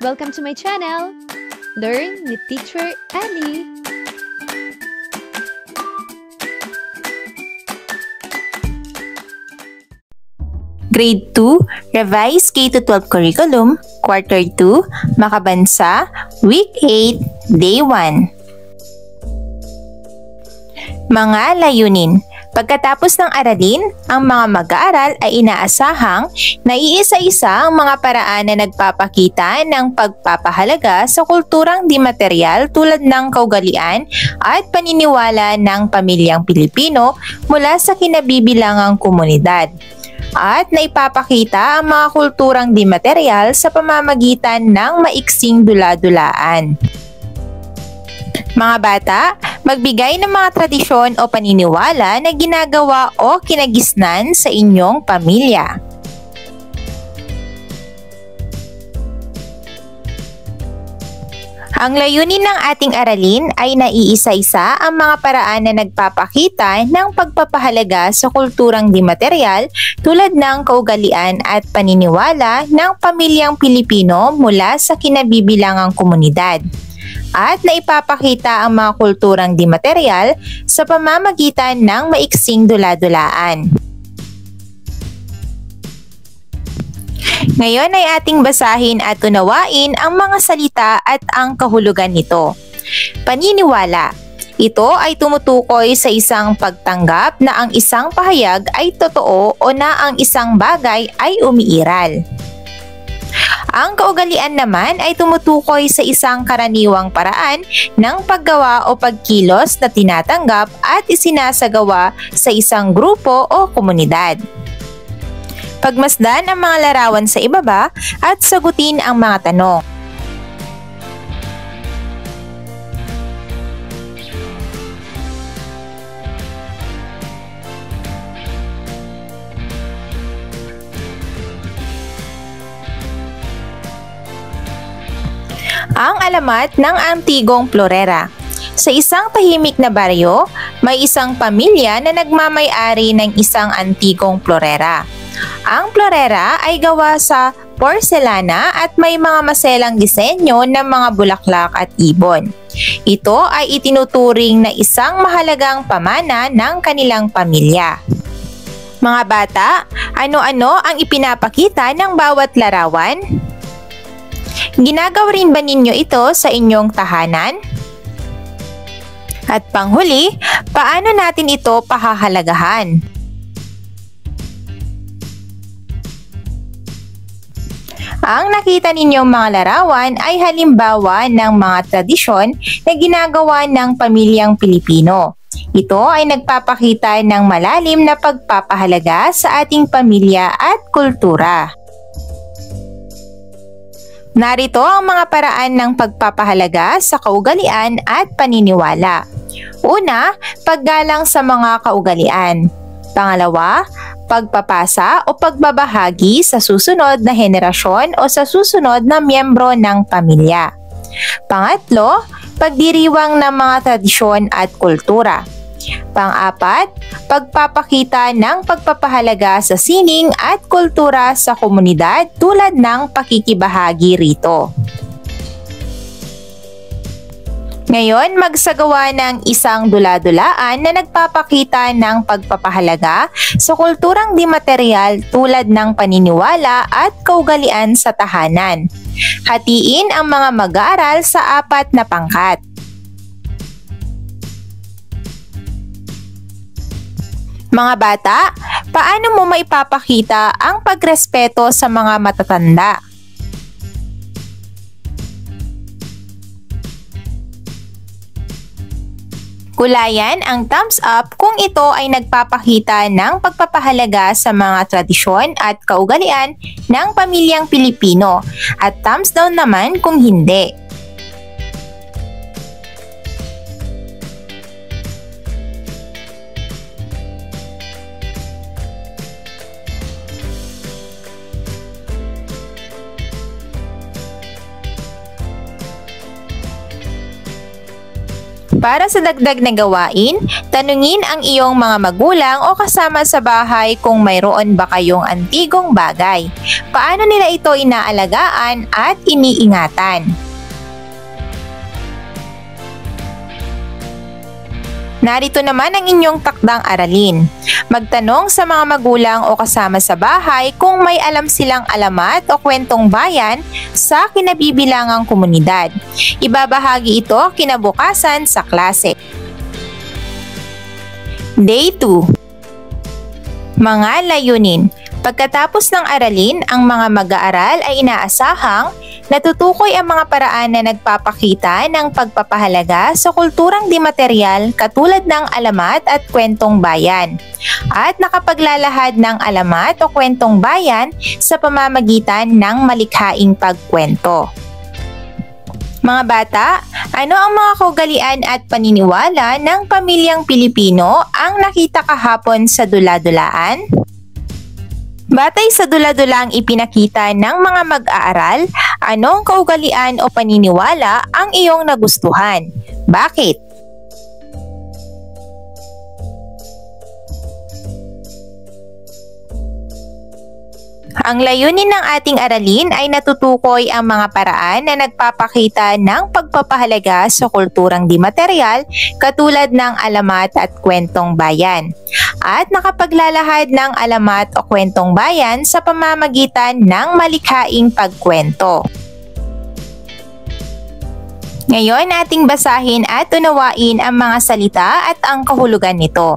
Welcome to my channel, Learn with Teacher Ali. Grade 2, Revised K-12 Curriculum, Quarter 2, Makabansa, Week 8, Day 1. Mga layunin. Pagkatapos ng aralin, ang mga mag-aaral ay inaasahang naiisa-isa ang mga paraan na nagpapakita ng pagpapahalaga sa kulturang di material tulad ng kaugalian at paniniwala ng pamilyang Pilipino mula sa kinabibilangang komunidad. At naipapakita ang mga kulturang di material sa pamamagitan ng maiksing dula-dulaan. Mga bata, magbigay ng mga tradisyon o paniniwala na ginagawa o kinagisnan sa inyong pamilya. Ang layunin ng ating aralin ay naiisa-isa ang mga paraan na nagpapakita ng pagpapahalaga sa kulturang di material tulad ng kaugalian at paniniwala ng pamilyang Pilipino mula sa kinabibilangang komunidad. At naipapakita ang mga kulturang di material sa pamamagitan ng maiksing dula-dulaan. Ngayon ay ating basahin at unawain ang mga salita at ang kahulugan nito. Paniniwala. Ito ay tumutukoy sa isang pagtanggap na ang isang pahayag ay totoo o na ang isang bagay ay umiiral. Ang kaugalian naman ay tumutukoy sa isang karaniwang paraan ng paggawa o pagkilos na tinatanggap at isinasagawa sa isang grupo o komunidad. Pagmasdan ang mga larawan sa ibaba at sagutin ang mga tanong. Ang alamat ng Antigong Florera. Sa isang tahimik na baryo, may isang pamilya na nagmamay-ari ng isang antigong florera. Ang florera ay gawa sa porselana at may mga maselang disenyo ng mga bulaklak at ibon. Ito ay itinuturing na isang mahalagang pamana ng kanilang pamilya. Mga bata, ano-ano ang ipinapakita ng bawat larawan? Ginagawa rin ba ninyo ito sa inyong tahanan? At panghuli, paano natin ito pahahalagahan? Ang nakita ninyong mga larawan ay halimbawa ng mga tradisyon na ginagawa ng pamilyang Pilipino. Ito ay nagpapakita ng malalim na pagpapahalaga sa ating pamilya at kultura. Narito ang mga paraan ng pagpapahalaga sa kaugalian at paniniwala. Una, paggalang sa mga kaugalian. Pangalawa, pagpapasa o pagbabahagi sa susunod na henerasyon o sa susunod na miyembro ng pamilya. Pangatlo, pagdiriwang ng mga tradisyon at kultura. Pang-apat, pagpapakita ng pagpapahalaga sa sining at kultura sa komunidad tulad ng pakikibahagi rito. Ngayon, magsagawa ng isang dula-dulaan na nagpapakita ng pagpapahalaga sa kulturang di material tulad ng paniniwala at kaugalian sa tahanan. Hatiin ang mga mag-aaral sa 4 na pangkat. Mga bata, paano mo maipapakita ang pagrespeto sa mga matatanda? Kulayan ang thumbs up kung ito ay nagpapakita ng pagpapahalaga sa mga tradisyon at kaugalian ng pamilyang Pilipino at thumbs down naman kung hindi. Para sa dagdag na gawain, tanungin ang iyong mga magulang o kasama sa bahay kung mayroon ba kayong antigong bagay. Paano nila ito inaalagaan at iniingatan? Narito naman ang inyong takdang aralin. Magtanong sa mga magulang o kasama sa bahay kung may alam silang alamat o kwentong bayan sa kinabibilangang komunidad. Ibabahagi ito kinabukasan sa klase. Day 2. Mga layunin. Pagkatapos ng aralin, ang mga mag-aaral ay inaasahang natutukoy ang mga paraan na nagpapakita ng pagpapahalaga sa kulturang di material katulad ng alamat at kwentong bayan, at nakapaglalahad ng alamat o kwentong bayan sa pamamagitan ng malikhaing pagkwento. Mga bata, ano ang mga kaugalian at paniniwala ng pamilyang Pilipino ang nakita kahapon sa dula-dulaan? Batay sa dula-dulang ipinakita ng mga mag-aaral, anong kaugalian o paniniwala ang iyong nagustuhan? Bakit? Ang layunin ng ating aralin ay natutukoy ang mga paraan na nagpapakita ng pagpapahalaga sa kulturang di material katulad ng alamat at kwentong bayan, at nakapaglalahad ng alamat o kwentong bayan sa pamamagitan ng malikhaing pagkwento. Ngayon ating basahin at unawain ang mga salita at ang kahulugan nito.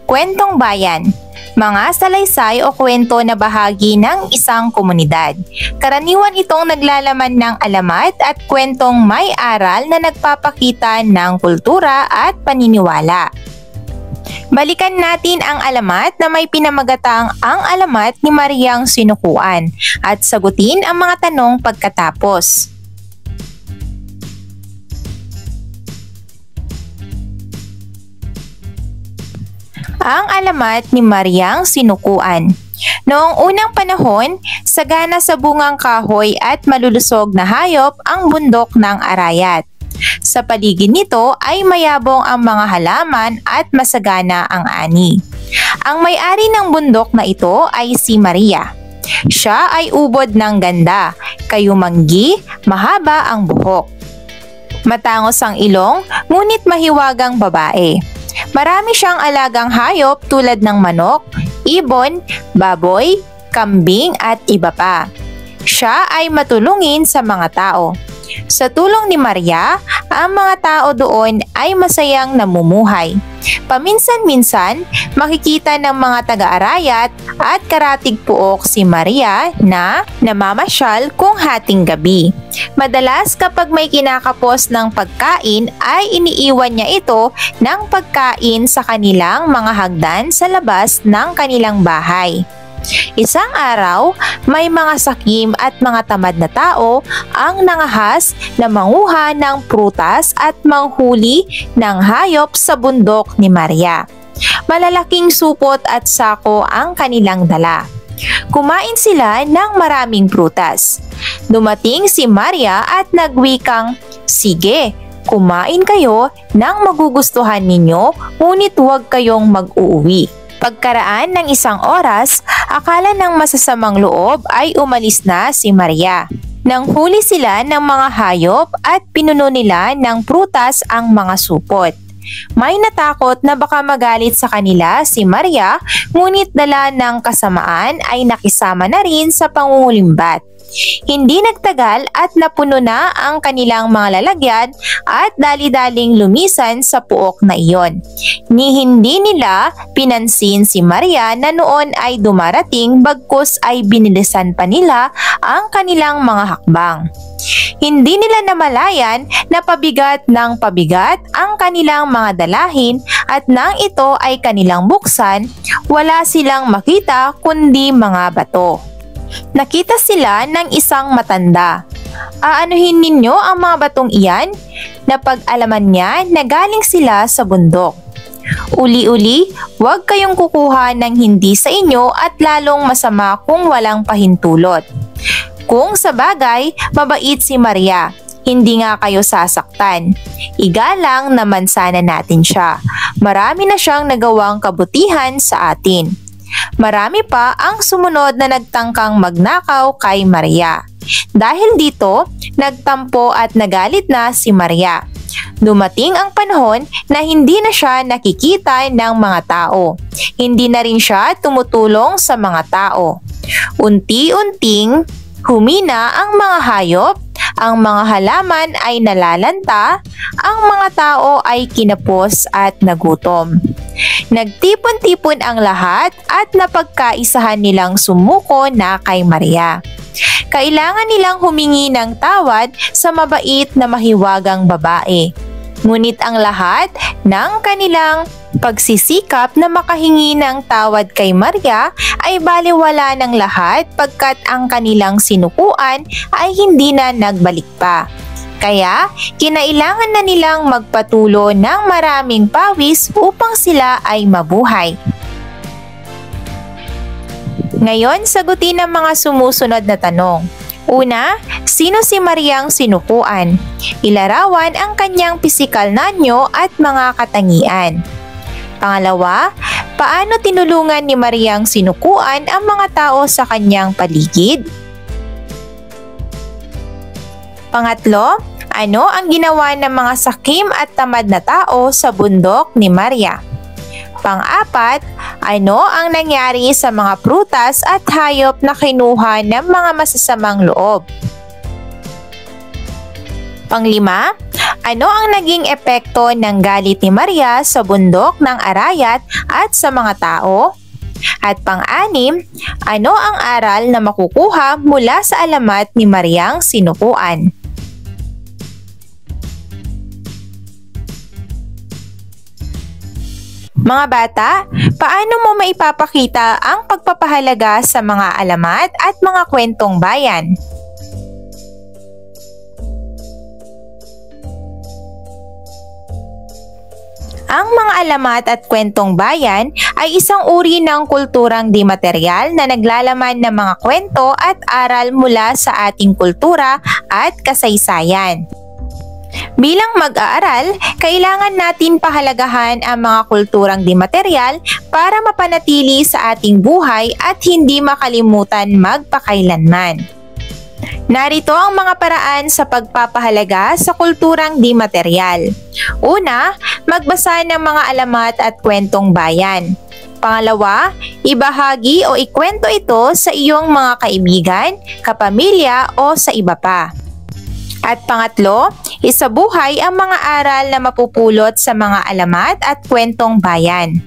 Kwentong bayan. Mga salaysay o kwento na bahagi ng isang komunidad. Karaniwan itong naglalaman ng alamat at kwentong may aral na nagpapakita ng kultura at paniniwala. Balikan natin ang alamat na may pinamagatang Ang Alamat ni Mariang Sinukuan at sagutin ang mga tanong pagkatapos. Ang alamat ni Mariang Sinukuan. Noong unang panahon, sagana sa bungang kahoy at malulusog na hayop ang bundok ng Arayat. Sa paligid nito ay mayabong ang mga halaman at masagana ang ani. Ang may-ari ng bundok na ito ay si Maria. Siya ay ubod ng ganda, kayumanggi, mahaba ang buhok. Matangos ang ilong, ngunit mahiwagang babae. Marami siyang alagang hayop tulad ng manok, ibon, baboy, kambing at iba pa. Siya ay matulungin sa mga tao. Sa tulong ni Maria, ang mga tao doon ay masayang namumuhay. Paminsan-minsan, makikita ng mga taga-arayat at karatig puok si Maria na namamasyal kung hating gabi. Madalas kapag may kinakapos ng pagkain ay iniiwan niya ito ng pagkain sa kanilang mga hagdan sa labas ng kanilang bahay. Isang araw, may mga sakim at mga tamad na tao ang nangahas na manguha ng prutas at manghuli ng hayop sa bundok ni Maria. Malalaking supot at sako ang kanilang dala. Kumain sila ng maraming prutas. Dumating si Maria at nagwikang, "Sige, kumain kayo ng magugustuhan ninyo, ngunit huwag kayong mag-uuwi." Pagkaraan ng isang oras, akala ng masasamang loob ay umalis na si Maria. Nanghuli sila ng mga hayop at pinuno nila ng prutas ang mga supot. May natakot na baka magalit sa kanila si Maria, ngunit dala ng kasamaan ay nakisama na rin sa pangungulimbat. Hindi nagtagal at napuno na ang kanilang mga lalagyan at dali-daling lumisan sa puok na iyon. Ni hindi nila pinansin si Maria na noon ay dumarating, bagkus ay binilisan pa nila ang kanilang mga hakbang. Hindi nila namalayan na pabigat ng pabigat ang kanilang mga dalahin, at nang ito ay kanilang buksan, wala silang makita kundi mga bato. Nakita sila ng isang matanda. Aanuhin ninyo ang mga batong iyan? Napag-alaman niya na galing sila sa bundok. Uli-uli, huwag kayong kukuha ng hindi sa inyo at lalong masama kung walang pahintulot. Kung sa bagay, mabait si Maria. Hindi nga kayo sasaktan. Igalang naman sana natin siya. Marami na siyang nagawang kabutihan sa atin. Marami pa ang sumunod na nagtangkang magnakaw kay Maria. Dahil dito, nagtampo at nagalit na si Maria. Dumating ang panahon na hindi na siya nakikita ng mga tao. Hindi na rin siya tumutulong sa mga tao. Unti-unting humina ang mga hayop, ang mga halaman ay nalalanta, ang mga tao ay kinapos at nagutom. Nagtipon-tipon ang lahat at napagkaisahan nilang sumuko na kay Maria. Kailangan nilang humingi ng tawad sa mabait na mahiwagang babae. Ngunit ang lahat ng kanilang pagsisikap na makahingi ng tawad kay Maria ay baliwala ng lahat pagkat ang kanilang sinukuan ay hindi na nagbalik pa. Kaya, kinailangan na nilang magpatulo ng maraming pawis upang sila ay mabuhay. Ngayon, sagutin ang mga sumusunod na tanong. Una, sino si Mariang sinukuan? Ilarawan ang kanyang pisikal na anyo at mga katangian. Pangalawa, paano tinulungan ni Mariang sinukuan ang mga tao sa kanyang paligid? Pangatlo, ano ang ginawa ng mga sakim at tamad na tao sa bundok ni Maria? Pang-apat, ano ang nangyari sa mga prutas at hayop na kinuha ng mga masasamang loob? Panglima, ano ang naging epekto ng galit ni Maria sa bundok ng Arayat at sa mga tao? At pang-anim, ano ang aral na makukuha mula sa alamat ni Mariang sinukuan? Mga bata, paano mo maipapakita ang pagpapahalaga sa mga alamat at mga kwentong bayan? Ang mga alamat at kwentong bayan ay isang uri ng kulturang di material na naglalaman ng mga kwento at aral mula sa ating kultura at kasaysayan. Bilang mag-aaral, kailangan natin pahalagahan ang mga kulturang di material para mapanatili sa ating buhay at hindi makalimutan magpakailanman. Narito ang mga paraan sa pagpapahalaga sa kulturang di material. Una, magbasa ng mga alamat at kwentong bayan. Pangalawa, ibahagi o ikwento ito sa iyong mga kaibigan, kapamilya o sa iba pa. At pangatlo, isabuhay ang mga aral na mapupulot sa mga alamat at kwentong bayan.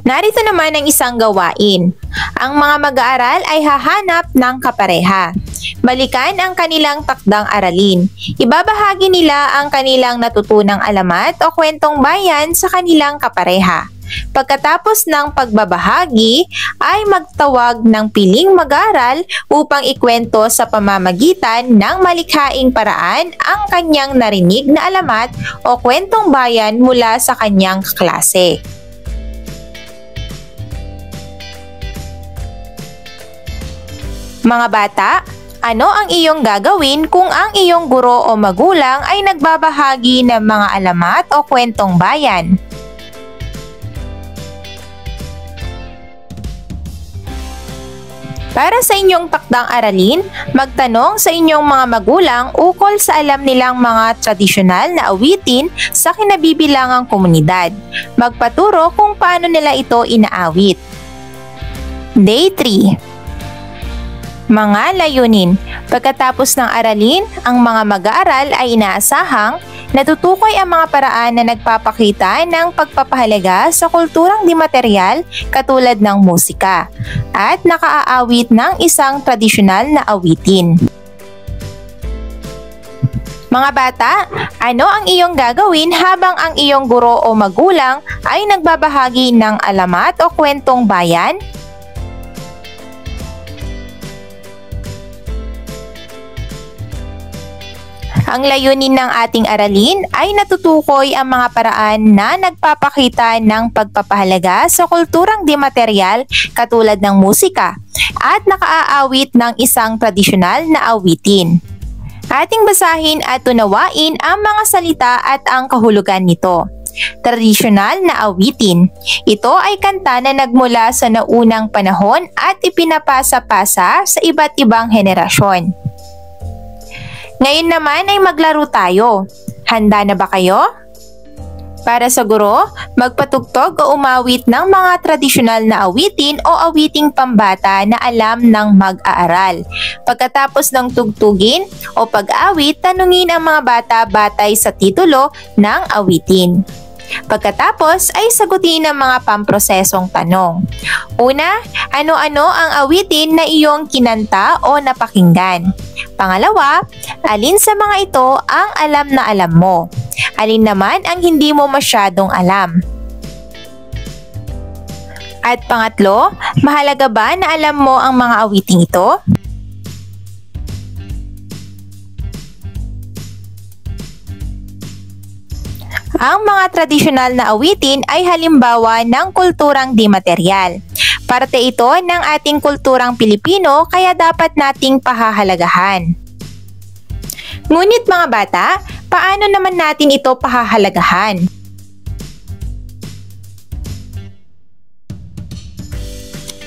Narito naman ang isang gawain. Ang mga mag-aaral ay hahanap ng kapareha. Balikan ang kanilang takdang aralin. Ibabahagi nila ang kanilang natutunang alamat o kwentong bayan sa kanilang kapareha. Pagkatapos ng pagbabahagi, ay magtawag ng piling mag-aaral upang ikwento sa pamamagitan ng malikhaing paraan ang kanyang narinig na alamat o kwentong bayan mula sa kanyang kaklase. Mga bata, ano ang iyong gagawin kung ang iyong guro o magulang ay nagbabahagi ng mga alamat o kwentong bayan? Para sa inyong takdang aralin, magtanong sa inyong mga magulang ukol sa alam nilang mga tradisyonal na awitin sa kinabibilangang komunidad. Magpaturo kung paano nila ito inaawit. Day 3. Mga layunin. Pagkatapos ng aralin, ang mga mag-aaral ay inaasahang natutukoy ang mga paraan na nagpapakita ng pagpapahalaga sa kulturang di material katulad ng musika at nakaaawit ng isang tradisyonal na awitin. Mga bata, ano ang iyong gagawin habang ang iyong guro o magulang ay nagbabahagi ng alamat o kwentong bayan? Ang layunin ng ating aralin ay natutukoy ang mga paraan na nagpapakita ng pagpapahalaga sa kulturang di material katulad ng musika at nakaaawit ng isang tradisyonal na awitin. Ating basahin at unawain ang mga salita at ang kahulugan nito. Tradisyonal na awitin. Ito ay kanta na nagmula sa naunang panahon at ipinapasa-pasa sa iba't ibang henerasyon. Ngayon naman ay maglaro tayo. Handa na ba kayo? Para sa guro, magpatugtog o umawit ng mga tradisyonal na awitin o awiting pambata na alam ng mag-aaral. Pagkatapos ng tugtugin o pag-awit, tanungin ang mga bata batay sa titulo ng awitin. Pagkatapos ay sagutin ang mga pamprosesong tanong. Una, ano-ano ang awitin na iyong kinanta o napakinggan? Pangalawa, alin sa mga ito ang alam na alam mo? Alin naman ang hindi mo masyadong alam? At pangatlo, mahalaga ba na alam mo ang mga awiting ito? Ang mga tradisyonal na awitin ay halimbawa ng kulturang di material. Parte ito ng ating kulturang Pilipino kaya dapat nating pahahalagahan. Ngunit mga bata, paano naman natin ito pahahalagahan?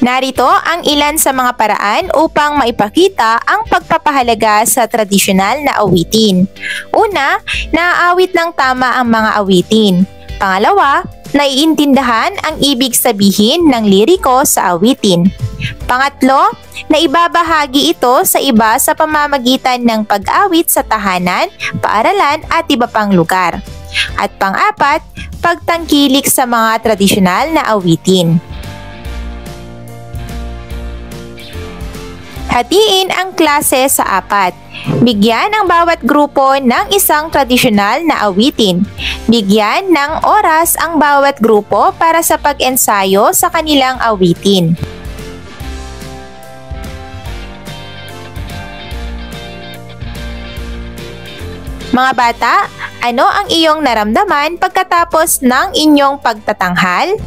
Narito ang ilan sa mga paraan upang maipakita ang pagpapahalaga sa tradisyonal na awitin. Una, naaawit ng tama ang mga awitin. Pangalawa, naiintindihan ang ibig sabihin ng liriko sa awitin. Pangatlo, naibabahagi ito sa iba sa pamamagitan ng pag-awit sa tahanan, paaralan at iba pang lugar. At pang-apat, pagtangkilik sa mga tradisyonal na awitin. Hatiin ang klase sa 4. Bigyan ang bawat grupo ng isang tradisyonal na awitin. Bigyan ng oras ang bawat grupo para sa pag-ensayo sa kanilang awitin. Mga bata, ano ang iyong naramdaman pagkatapos ng inyong pagtatanghal?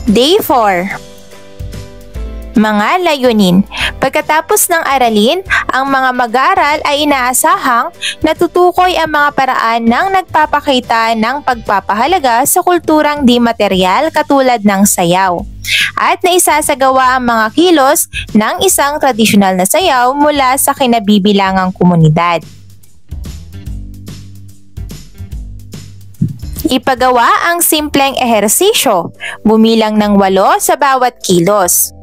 Day 4. Mga layunin. Pagkatapos ng aralin, ang mga mag-aaral ay inaasahang natutukoy ang mga paraan ng nagpapakita ng pagpapahalaga sa kulturang di material katulad ng sayaw. At naisasagawa ang mga kilos ng isang tradisyonal na sayaw mula sa kinabibilangang komunidad. Ipagawa ang simpleng ehersisyo, bumilang ng 8 sa bawat kilos.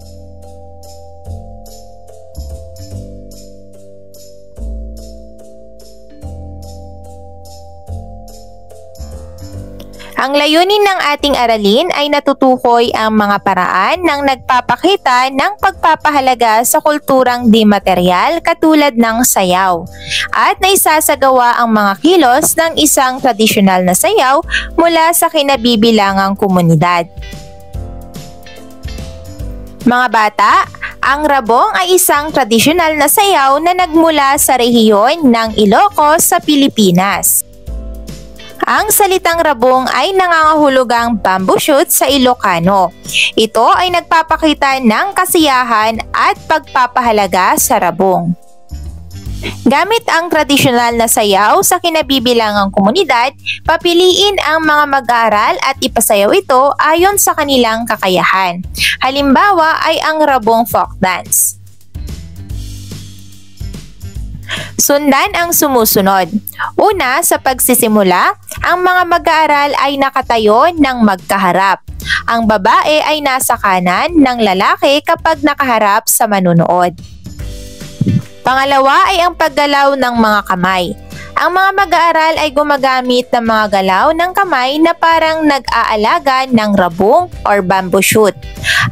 Ang layunin ng ating aralin ay natutukoy ang mga paraan ng nagpapakita ng pagpapahalaga sa kulturang di material katulad ng sayaw at naisasagawa ang mga kilos ng isang tradisyonal na sayaw mula sa kinabibilangang komunidad. Mga bata, ang rabong ay isang tradisyonal na sayaw na nagmula sa rehiyon ng Ilocos sa Pilipinas. Ang salitang rabong ay nangangahulugang bamboo shoot sa Ilocano. Ito ay nagpapakita ng kasiyahan at pagpapahalaga sa rabong. Gamit ang tradisyonal na sayaw sa kinabibilangang komunidad, papiliin ang mga mag-aaral at ipasayaw ito ayon sa kanilang kakayahan. Halimbawa ay ang rabong folk dance. Sundan ang sumusunod. Una, sa pagsisimula, ang mga mag-aaral ay nakatayo ng magkaharap. Ang babae ay nasa kanan ng lalaki kapag nakaharap sa manunood. Pangalawa ay ang paggalaw ng mga kamay. Ang mga mag-aaral ay gumagamit ng mga galaw ng kamay na parang nag-aalaga ng rabong or bamboo shoot.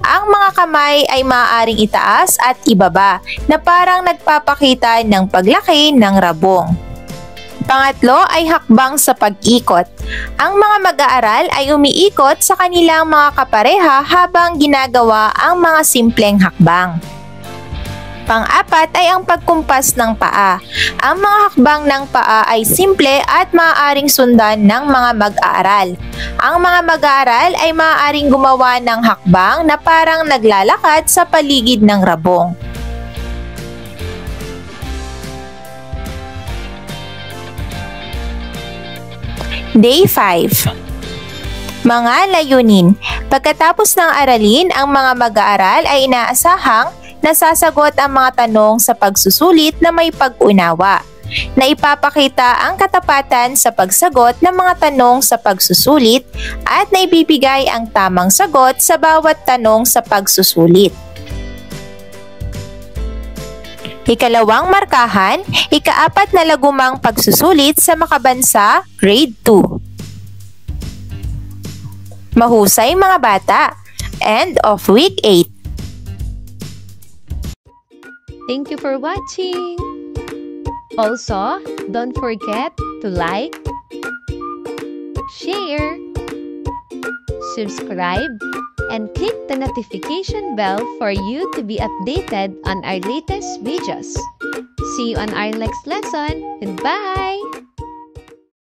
Ang mga kamay ay maaaring itaas at ibaba na parang nagpapakita ng paglaki ng rabong. Pangatlo ay hakbang sa pag-ikot. Ang mga mag-aaral ay umiikot sa kanilang mga kapareha habang ginagawa ang mga simpleng hakbang. Pang-apat ay ang pagkumpas ng paa. Ang mga hakbang ng paa ay simple at maaaring sundan ng mga mag-aaral. Ang mga mag-aaral ay maaaring gumawa ng hakbang na parang naglalakad sa paligid ng rabong. Day 5. Mga layunin. Pagkatapos ng aralin, ang mga mag-aaral ay inaasahang nasasagot ang mga tanong sa pagsusulit na may pag-unawa, na ipapakita ang katapatan sa pagsagot ng mga tanong sa pagsusulit at naibibigay ang tamang sagot sa bawat tanong sa pagsusulit. Ikalawang markahan, ikaapat na lagumang pagsusulit sa makabansa, grade 2. Mahusay mga bata! End of week 8. Thank you for watching! Also, don't forget to like, share, subscribe, and click the notification bell for you to be updated on our latest videos. See you on our next lesson. Goodbye!